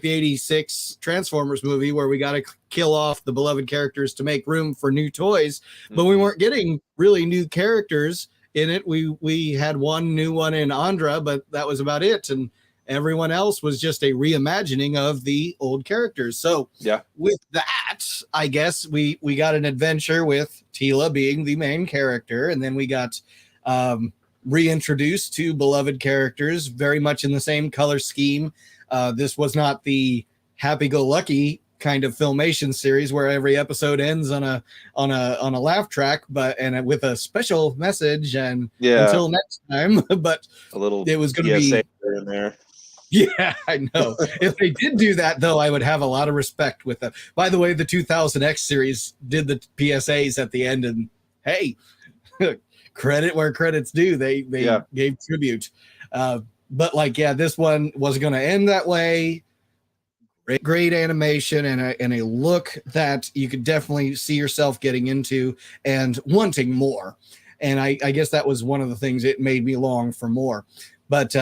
the 86 Transformers movie where we got to kill off the beloved characters to make room for new toys, but we weren't getting really new characters in it. We had one new one in Andra, but that was about it, and everyone else was just a reimagining of the old characters. So with that, I guess we got an adventure with Teela being the main character, and then we got reintroduced to beloved characters very much in the same color scheme. This was not the happy-go-lucky kind of Filmation series where every episode ends on a laugh track, but with a special message, and until next time. But a little it was going to be in there. Yeah, I know. If they did do that, though, I would have a lot of respect with them. By the way, the 2000X series did the PSAs at the end, and hey, credit where credit's due. They gave tribute. But this one was going to end that way. Great animation and a look that you could definitely see yourself getting into and wanting more. And I guess that was one of the things it made me long for more. But,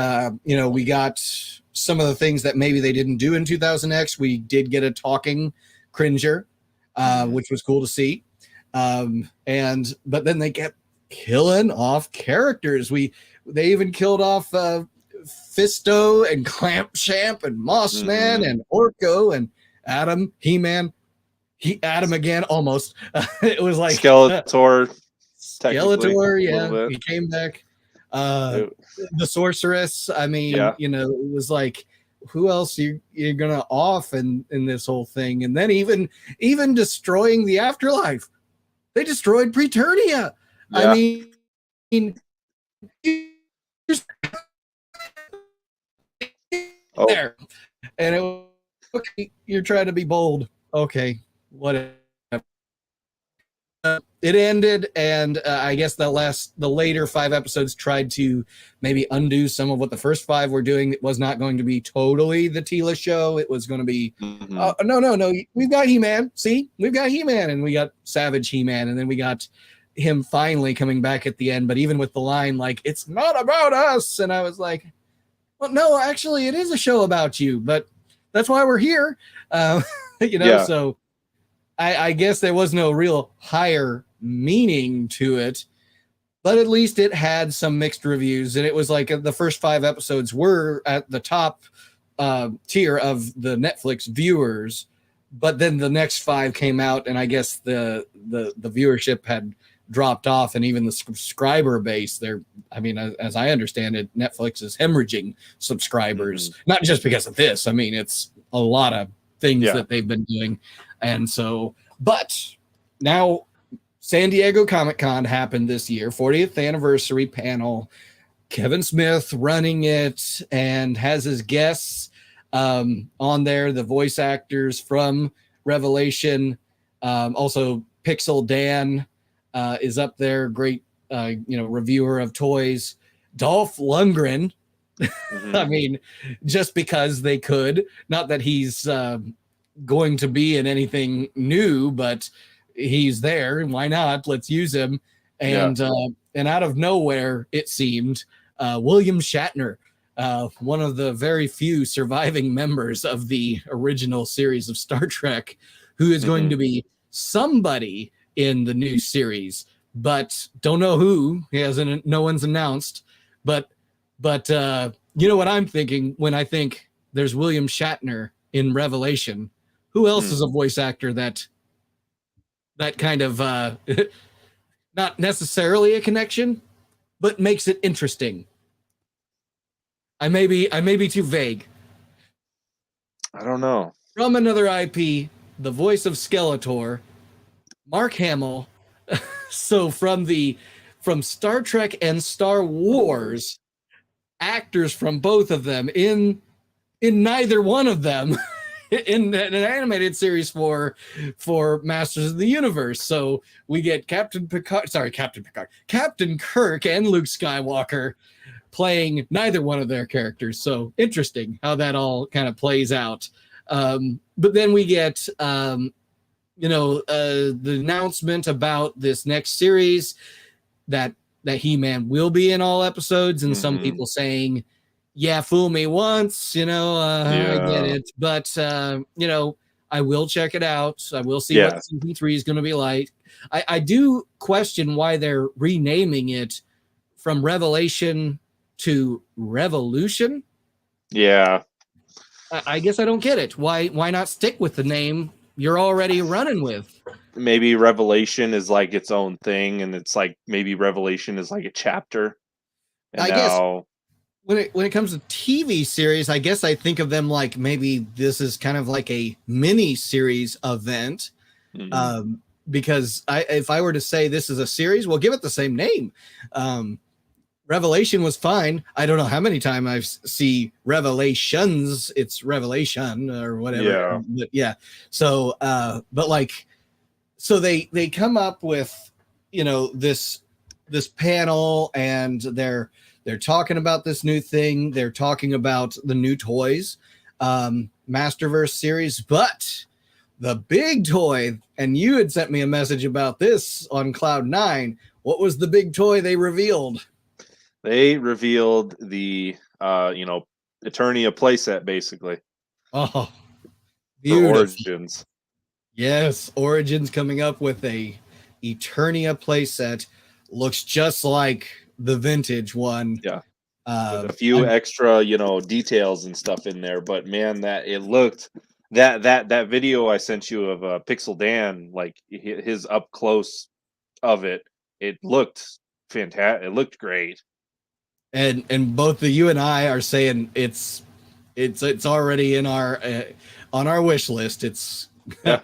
we got some of the things that maybe they didn't do in 2000X. We did get a talking Cringer, which was cool to see. But then they kept killing off characters. They even killed off Fisto and Clampchamp and Mossman and Orko and Adam, He-Man. Adam again, almost. It was like Skeletor. Skeletor, he came back. The sorceress, it was like, who else you're gonna off in this whole thing? And then even destroying the afterlife, they destroyed Preternia. I mean, there, and it was, okay, you're trying to be bold, okay, whatever. It ended, and I guess the later 5 episodes tried to maybe undo some of what the first 5 were doing. It was not going to be totally the Teela show. It was going to be, no, we've got He-Man. See, we've got He-Man, and we got Savage He-Man, and then we got him finally coming back at the end. But even with the line, like, it's not about us, and I was like, well, no, actually, it is a show about you, but that's why we're here, so... I guess there was no real higher meaning to it, but at least it had some mixed reviews. And it was like the first 5 episodes were at the top tier of the Netflix viewers, but then the next 5 came out, and I guess the viewership had dropped off, and even the subscriber base there. I mean, as I understand it, Netflix is hemorrhaging subscribers, not just because of this. I mean, it's a lot of things that they've been doing. And so, but now San Diego Comic-Con happened this year, 40th anniversary panel, Kevin Smith running it and has his guests on there, the voice actors from Revelation. Also Pixel Dan is up there, great, reviewer of toys. Dolph Lundgren, I mean, just because they could, not that he's going to be in anything new, but he's there. Why not? Let's use him. And out of nowhere, it seemed, William Shatner, one of the very few surviving members of the original series of Star Trek, who is going to be somebody in the new series, but don't know who. No one's announced. But you know what I'm thinking when I think there's William Shatner in Revelation? Who else is a voice actor that kind of not necessarily a connection, but makes it interesting? I may be too vague. I don't know. From another IP, the voice of Skeletor, Mark Hamill. So from Star Trek and Star Wars, actors from both of them in neither one of them in an animated series for Masters of the Universe. So we get Captain Kirk and Luke Skywalker playing neither one of their characters. So interesting how that all kind of plays out. But then we get the announcement about this next series that He-Man will be in all episodes, and some people saying, yeah, fool me once, I get it, but I will check it out. I will see what season 3 is going to be like. I do question why they're renaming it from Revelation to Revolution. Yeah. I guess I don't get it. Why not stick with the name you're already running with? Maybe Revelation is like its own thing, and it's like maybe Revelation is like a chapter. And I guess when it comes to TV series, I guess I think of them like maybe this is kind of like a mini series event. Because if I were to say this is a series, well, give it the same name. Revelation was fine. I don't know how many times I've see Revelations. It's Revelation or whatever. Yeah. But yeah. So, so they come up with, this panel, and they're talking about this new thing. They're talking about the new toys, Masterverse series, but the big toy, and you had sent me a message about this on Cloud9. What was the big toy they revealed? They revealed the Eternia Playset, basically. Oh, beautiful. For Origins. Yes, Origins coming up with a Eternia playset. Looks just like the vintage one. Yeah. With a few extra, details and stuff in there, but man, that it looked that video I sent you of Pixel Dan, like his up close of it looked fantastic. It looked great. And both you and I are saying it's already in our on our wish list. It's yeah.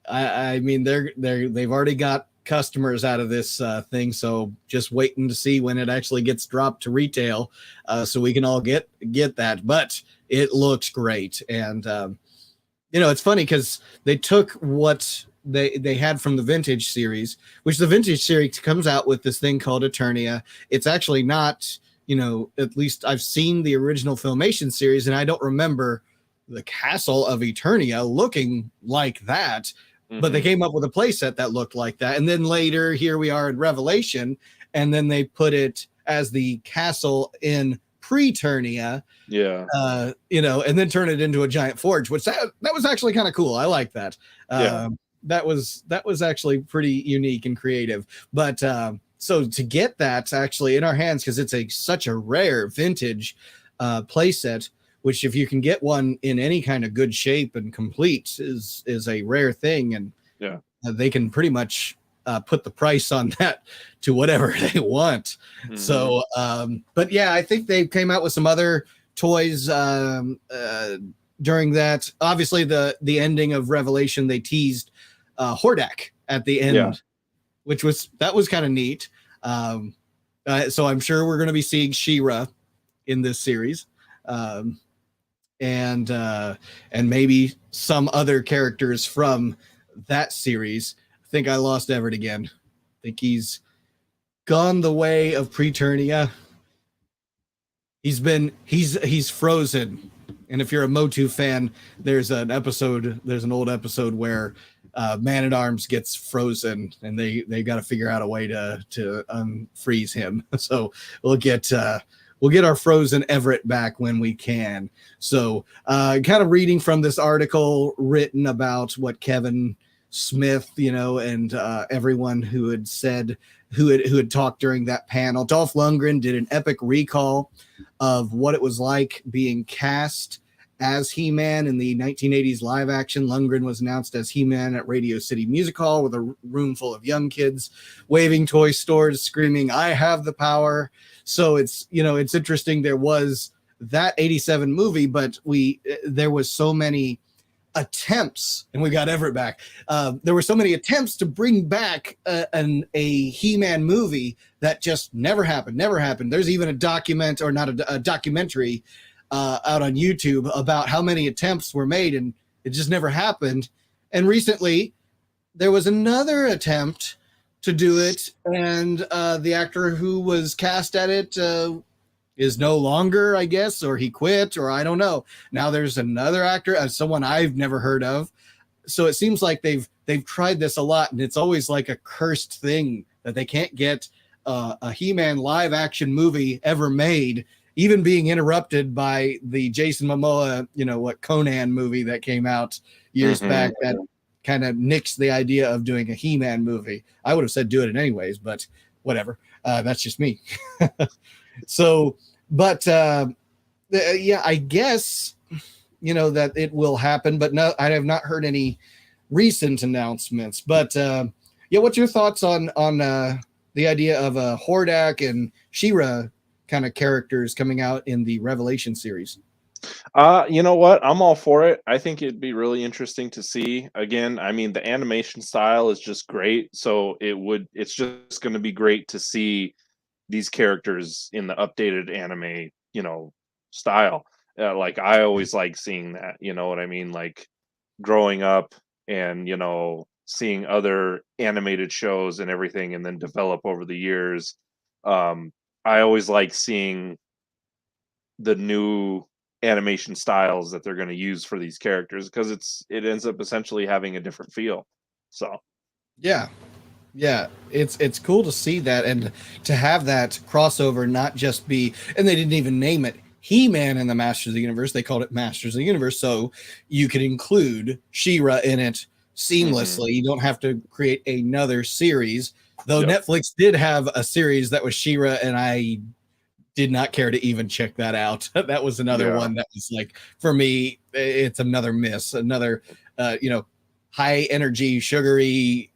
I mean they've already got customers out of this thing, so just waiting to see when it actually gets dropped to retail, so we can all get that. But it looks great, and it's funny because they took what they had from the vintage series, which the vintage series comes out with this thing called Eternia. It's actually not, at least I've seen the original Filmation series, and I don't remember the castle of Eternia looking like that. But they came up with a playset that looked like that. And then later, here we are in Revelation, and then they put it as the castle in Preternia. Yeah. And then turn it into a giant forge, which that was actually kind of cool. I like that. That was actually pretty unique and creative. But so to get that actually in our hands, because it's such a rare vintage playset, which if you can get one in any kind of good shape and complete is a rare thing. And they can pretty much put the price on that to whatever they want. So, but yeah, I think they came out with some other toys during that. Obviously the ending of Revelation, they teased Hordak at the end, which was kind of neat. So I'm sure we're going to be seeing She-Ra in this series. And maybe some other characters from that series. I think I lost Everett again. I think he's gone the way of Preternia. He's frozen. And if you're a MOTU fan, there's an old episode where Man-at-Arms gets frozen, and they got to figure out a way to unfreeze him. So we'll get our frozen Everett back when we can. So kind of reading from this article written about what Kevin Smith, and everyone who had talked during that panel. Dolph Lundgren did an epic recall of what it was like being cast as He-Man in the 1980s live action. Lundgren was announced as He-Man at Radio City Music Hall with a room full of young kids waving toy stores, screaming, "I have the power." So it's interesting. There was that 87 movie, but there was so many attempts, and we got Everett back. There were so many attempts to bring back a He-Man movie that just never happened. There's even a documentary out on YouTube about how many attempts were made, and it just never happened. And recently, there was another attempt to do it, and the actor who was cast at it is no longer, I guess, or he quit, or I don't know. Now there's another actor, someone I've never heard of. So it seems like they've tried this a lot, and it's always like a cursed thing that they can't get a He-Man live action movie ever made, even being interrupted by the Jason Momoa, Conan movie that came out years back that kind of nixed the idea of doing a He-Man movie. I would have said do it anyways, but whatever. That's just me. So, but yeah, I guess, that it will happen, but no, I have not heard any recent announcements. But yeah, what's your thoughts on the idea of Hordak and She-Ra kind of characters coming out in the Revelation series? You know what? I'm all for it. I think it'd be really interesting to see. Again, I mean, the animation style is just great, so it's just going to be great to see these characters in the updated anime, style. Like I always like seeing that, you know what I mean? Like growing up and, seeing other animated shows and everything and then develop over the years. I always like seeing the new animation styles that they're going to use for these characters because it ends up essentially having a different feel. So Yeah, it's cool to see that and to have that crossover not just be, and they didn't even name it He-Man and the Masters of the Universe. They called it Masters of the Universe, so you could include She-Ra in it seamlessly. You don't have to create another series. Though Netflix did have a series that was She-Ra, and I did not care to even check that out. That was another one that was like, for me, it's another miss, another, high energy, sugary,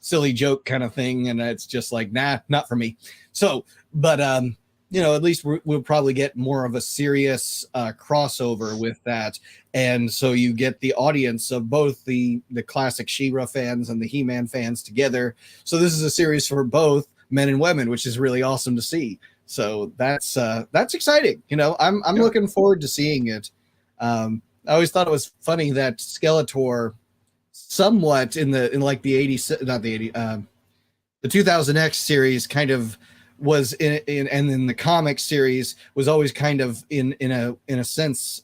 silly joke kind of thing. And it's just like, nah, not for me. So, but, at least we'll probably get more of a serious crossover with that. And so you get the audience of both the classic She-Ra fans and the He-Man fans together. So this is a series for both men and women, which is really awesome to see. So that's exciting. I'm looking forward to seeing it. I always thought it was funny that Skeletor somewhat in the 80s, not the 80, the 2000X series kind of was in and in the comic series was always kind of in a sense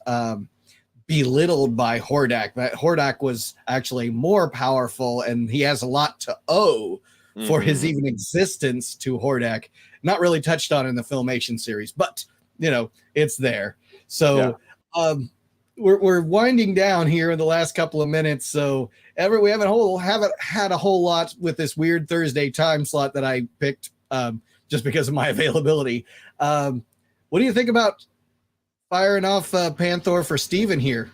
belittled by Hordak. That Hordak was actually more powerful and he has a lot to owe for his even existence to Hordak. Not really touched on in the Filmation series, but it's there. So we're winding down here in the last couple of minutes. So Everett, we haven't had a whole lot with this weird Thursday time slot that I picked just because of my availability. What do you think about firing off Panther for Steven here?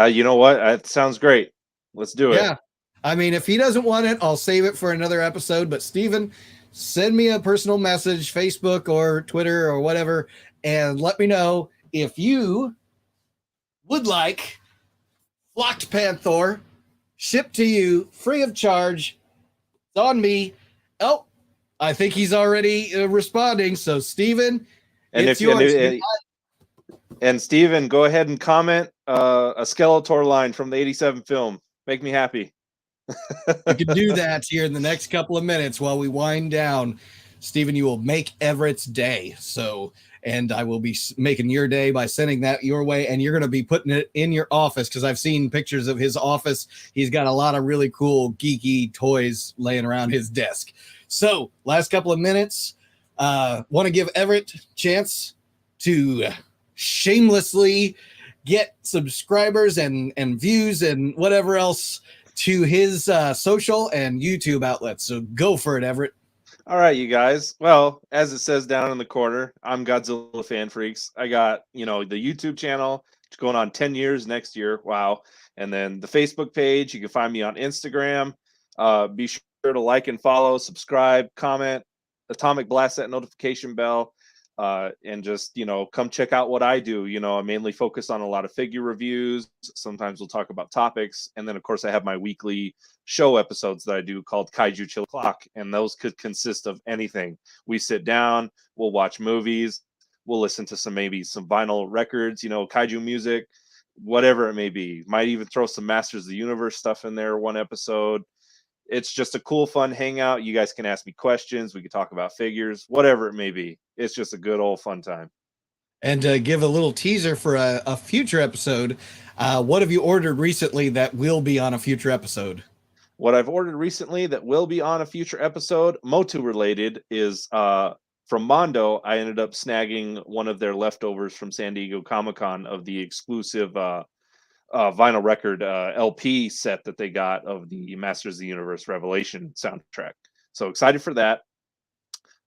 You know what? That sounds great. Let's do it. Yeah. I mean, if he doesn't want it, I'll save it for another episode. But Steven, send me a personal message, Facebook or Twitter or whatever, and let me know if you would like Flocked Panther shipped to you free of charge. It's on me. Oh, I think he's already responding. So, Steven, it's yours. And Steven, go ahead and comment a Skeletor line from the 87 film. Make me happy. You can do that here in the next couple of minutes while we wind down. Steven, you will make Everett's day. So, and I will be making your day by sending that your way. And you're going to be putting it in your office because I've seen pictures of his office. He's got a lot of really cool, geeky toys laying around his desk. So, last couple of minutes, want to give Everett a chance to shamelessly get subscribers and views and whatever else to his social and YouTube outlets. So go for it, Everett. All right, you guys. Well, as it says down in the corner, I'm GodzillaFanFreaks. I got, the YouTube channel going on 10 years next year. Wow. And then the Facebook page. You can find me on Instagram. Be sure to like and follow, subscribe, comment, Atomic Blast that notification bell. and just, come check out what I do. I mainly focus on a lot of figure reviews. Sometimes we'll talk about topics. And then, of course, I have my weekly show episodes that I do called Kaiju Chill Clock. And those could consist of anything. We sit down, we'll watch movies, we'll listen to maybe some vinyl records, kaiju music, whatever it may be. Might even throw some Masters of the Universe stuff in there one episode. It's just a cool, fun hangout. You guys can ask me questions. We can talk about figures, whatever it may be. It's just a good old fun time. And give a little teaser for a future episode. What have you ordered recently that will be on a future episode? What I've ordered recently that will be on a future episode, MOTU related, is from Mondo. I ended up snagging one of their leftovers from San Diego Comic-Con of the exclusive vinyl record LP set that they got of the Masters of the Universe Revelation soundtrack. So excited for that.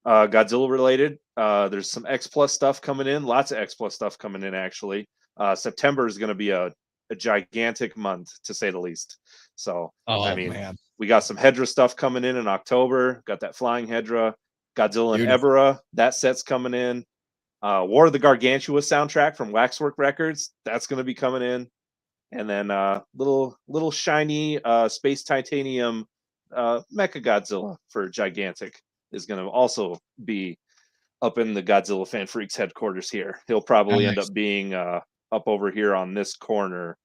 Godzilla related, there's some X Plus stuff coming in. Lots of X Plus stuff coming in, actually. September is going to be a gigantic month, to say the least. So, man. We got some Hedra stuff coming in October. Got that flying Hedra. Godzilla and Ebera, that set's coming in. War of the Gargantua soundtrack from Waxwork Records, that's going to be coming in. And then little shiny space titanium Mecha Godzilla for Gigantic is going to also be up in the GodzillaFanFreaks headquarters here. He'll probably end up being up over here on this corner,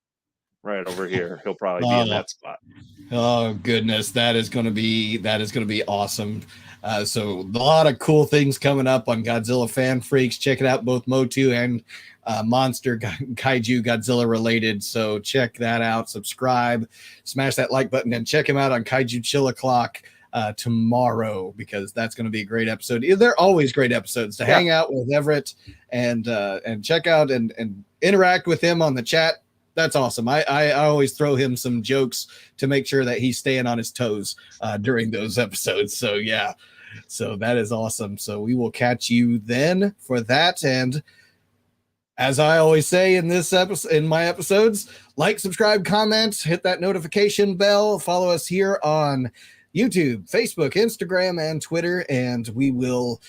right over here. He'll probably be in that spot. Oh goodness, that is going to be awesome. So a lot of cool things coming up on GodzillaFanFreaks. Check it out, both MOTU and Monster Kaiju Godzilla related. So check that out. Subscribe, smash that like button, and check him out on Kaiju Chill O'Clock tomorrow, because that's going to be a great episode. They're always great episodes to hang out with Everett and check out and interact with him on the chat. That's awesome. I always throw him some jokes to make sure that he's staying on his toes during those episodes. So yeah, so that is awesome. So we will catch you then for that. And as I always say in this episode, in my episodes, like, subscribe, comment, hit that notification bell, follow us here on YouTube, Facebook, Instagram, and Twitter, and we will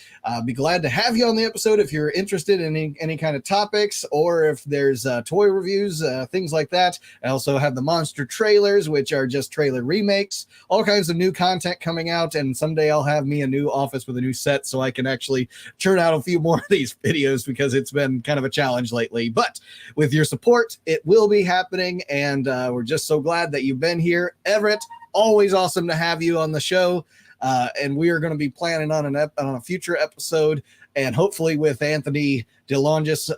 be glad to have you on the episode if you're interested in any kind of topics, or if there's toy reviews, things like that. I also have the monster trailers, which are just trailer remakes, all kinds of new content coming out, and someday I'll have me a new office with a new set so I can actually churn out a few more of these videos, because it's been kind of a challenge lately. But with your support, it will be happening, and we're just so glad that you've been here. Everett, always awesome to have you on the show, and we are going to be planning on a future episode, and hopefully with Anthony DeLongis,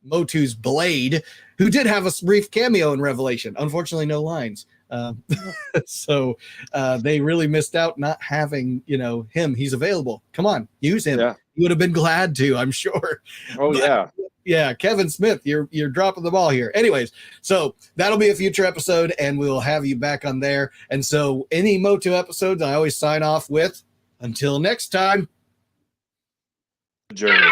MOTU's Blade, who did have a brief cameo in Revelation. Unfortunately, no lines. So they really missed out not having him. He's available. Come on, use him. Yeah. You would have been glad to, I'm sure. Oh, but, yeah, Kevin Smith, you're dropping the ball here. Anyways, so that'll be a future episode, and we'll have you back on there. And so any MOTU episodes, I always sign off with, until next time. Journey.